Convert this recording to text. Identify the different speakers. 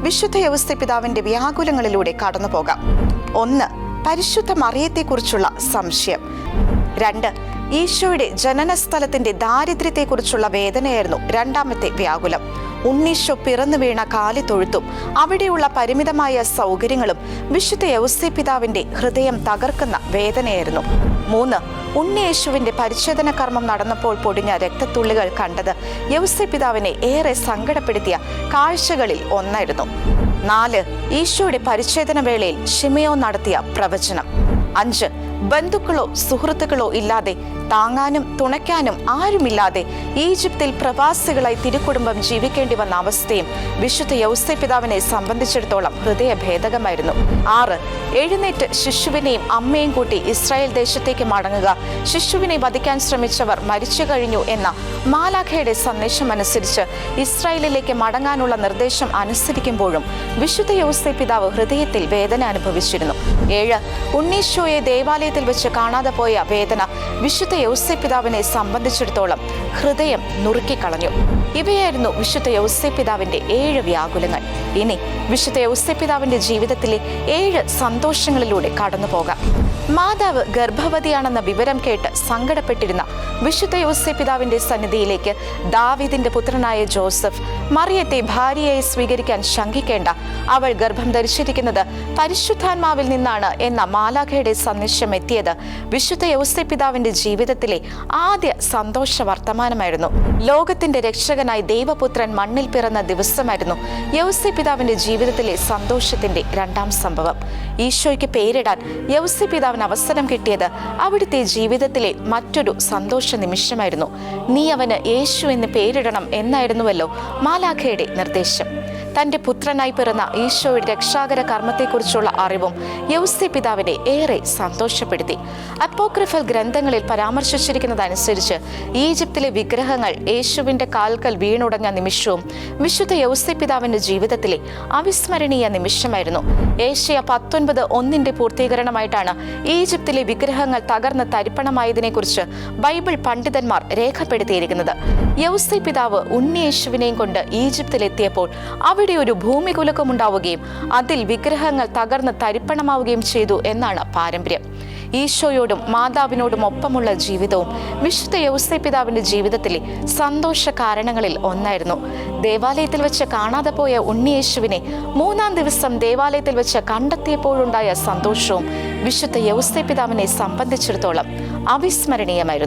Speaker 1: വിശുദ്ധ യൗസേപ്പിതാവിന്റെ വ്യാകുലങ്ങളിലൂടെ കടന്നുപോകാം. 1. പരിശുദ്ധ മറിയത്തെക്കുറിച്ചുള്ള സംശയം. 2. ഈശോയുടെ ജനനസ്ഥലത്തിന്റെ ദാരിദ്ര്യത്തെക്കുറിച്ചുള്ള വേദനയായിരുന്നു രണ്ടാമത്തെ വ്യാകുലം. ഉണ്ണീശോ പിറന്നു വീണ കാലിത്തൊഴുത്തും അവിടെയുള്ള പരിമിതമായ സൗകര്യങ്ങളും വിശുദ്ധ യൗസേപ്പിതാവിന്റെ ഹൃദയം തകർക്കുന്ന വേദനയായിരുന്നു. 3. ഉണ്ണിയേശുവിന്റെ പരിച്ഛേദന കർമ്മം നടന്നപ്പോൾ പൊടിഞ്ഞ രക്തത്തുള്ളികൾ കണ്ടത് യൗസേപ്പിതാവിനെ ഏറെ സങ്കടപ്പെടുത്തിയ കാഴ്ചകളിൽ ഒന്നായിരുന്നു. 4. ഈശോയുടെ പരിച്ഛേദന വേളയിൽ ശിമയോൻ നടത്തിയ പ്രവചനം. 5. ബന്ധുക്കളോ സുഹൃത്തുക്കളോ ഇല്ലാതെ, താങ്ങാനും തുണയ്ക്കാനും ആരുമില്ലാതെ ഈജിപ്തിൽ പ്രവാസികളായി തിരുക്കുടുംബം ജീവിക്കേണ്ടി വന്ന അവസ്ഥയും വിശുദ്ധ യൗസേപ്പിതാവിനെ സംബന്ധിച്ചിടത്തോളം ഹൃദയഭേദകമായിരുന്നു. 6. എഴുന്നേറ്റ് ശിശുവിനെയും അമ്മയും കൂട്ടി ഇസ്രായേൽ ദേശത്തേക്ക് മടങ്ങുക, ശിശുവിനെ വധിക്കാൻ ശ്രമിച്ചവർ മരിച്ചു കഴിഞ്ഞു എന്ന മാലാഖയുടെ സന്ദേശം അനുസരിച്ച് ഇസ്രായേലിലേക്ക് മടങ്ങാനുള്ള നിർദ്ദേശം അനുസരിക്കുമ്പോഴും വിശുദ്ധ യൗസേപ്പിതാവ് ഹൃദയത്തിൽ വേദന അനുഭവിച്ചിരുന്നു. 7. ഉണ്ണീശോയെ ദേവാലയത്തിൽ വെച്ച് കാണാതെ പോയ വേദന വിശുദ്ധ യൗസേപ്പിതാവിനെ സംബന്ധിച്ചിടത്തോളം ഹൃദയം നുറുക്കിക്കളഞ്ഞു. ഇവയായിരുന്നു വിശുദ്ധ യൗസേപ്പിതാവിന്റെ 7 വ്യാകുലങ്ങൾ. ഇനി വിശുദ്ധ യൗസേപ്പിതാവിന്റെ ജീവിതത്തിലെ 7 സന്തോഷങ്ങളിലൂടെ കടന്നുപോകാം. മാതാവ് ഗർഭവതിയാണെന്ന വിവരം കേട്ട് സങ്കടപ്പെട്ടിരുന്ന വിശുദ്ധ യൗസേപ്പിതാവിന്റെ സന്നിധിയിലേക്ക് ദാവീദിന്റെ പുത്രനായ ജോസഫ് മറിയത്തെ ഭാര്യയായി സ്വീകരിക്കാൻ ശങ്കിക്കേണ്ട, അവൾ ഗർഭം ധരിച്ചിരിക്കുന്നത് പരിശുദ്ധാത്മാവിൽ നിന്നാണ് എന്ന മാലാഖയുടെ സന്ദേശം എത്തിയത് വിശുദ്ധ യൗസേപ്പിതാവിന്റെ ജീവിതത്തിലെ ആദ്യ സന്തോഷ വർത്തമാനമായിരുന്നു. ലോകത്തിന്റെ രക്ഷകനായി ദൈവപുത്രൻ മണ്ണിൽ പിറന്ന ദിവസമായിരുന്നു യൗസേപ്പിതാവിന്റെ ജീവിതത്തിലെ സന്തോഷത്തിന്റെ രണ്ടാം സംഭവം. ഈശോയ്ക്ക് പേരിടാൻ യൗസേപ്പിതാവിന് അവസരം കിട്ടിയത് അവിടുത്തെ ജീവിതത്തിലെ മറ്റൊരു സന്തോഷ നിമിഷമായിരുന്നു. നീ അവന് യേശു എന്ന് പേരിടണം എന്നായിരുന്നുവല്ലോ മാലാഖയുടെ നിർദ്ദേശം. തന്റെ പുത്രനായി പിറന്ന ഈശോയുടെ രക്ഷാകര കർമ്മത്തെക്കുറിച്ചുള്ള അറിവും യൗസേപ്പിതാവിനെ ഏറെ സന്തോഷപ്പെടുത്തി. അപ്പോക്രിഫൽ ഗ്രന്ഥങ്ങളിൽ പരാമർശിച്ചിരിക്കുന്നതനുസരിച്ച് ഈജിപ്തിലെ വിഗ്രഹങ്ങൾ യേശുവിന്റെ കാൽക്കൽ വീണുടഞ്ഞ നിമിഷവും വിശുദ്ധ യൗസേപ്പിതാവിന്റെ ജീവിതത്തിലെ അവിസ്മരണീയ നിമിഷമായിരുന്നു. ഏഷ്യ 19:1 പൂർത്തീകരണമായിട്ടാണ് ഈജിപ്തിലെ വിഗ്രഹങ്ങൾ തകർന്ന് തരിപ്പണമായതിനെക്കുറിച്ച് ബൈബിൾ പണ്ഡിതന്മാർ രേഖപ്പെടുത്തിയിരിക്കുന്നത്. യൗസേപ്പിതാവ് ഉണ്ണിയേശുവിനെയും കൊണ്ട് ഈജിപ്തിലെത്തിയപ്പോൾ അവിടെ ഒരു ഭൂമികുലുക്കമുണ്ടാവുകയും അതിൽ വിഗ്രഹങ്ങൾ തകർന്ന് തരിപ്പണമാവുകയും ചെയ്തു എന്നാണ് പാരമ്പര്യം. ഈശോയോടും മാതാവിനോടും ഒപ്പമുള്ള ജീവിതവും വിശുദ്ധ യൗസേപ്പിതാവിന്റെ ജീവിതത്തിലെ സന്തോഷ കാരണങ്ങളിൽ ഒന്നായിരുന്നു. ദേവാലയത്തിൽ വെച്ച് കാണാതെ പോയ ഉണ്ണിയേശുവിനെ 3-ാം ദിവസം ദേവാലയത്തിൽ വെച്ച് കണ്ടെത്തിയപ്പോഴുണ്ടായ സന്തോഷവും വിശുദ്ധ യൗസേപ്പിതാവിനെ സംബന്ധിച്ചിടത്തോളം അവിസ്മരണീയമായിരുന്നു.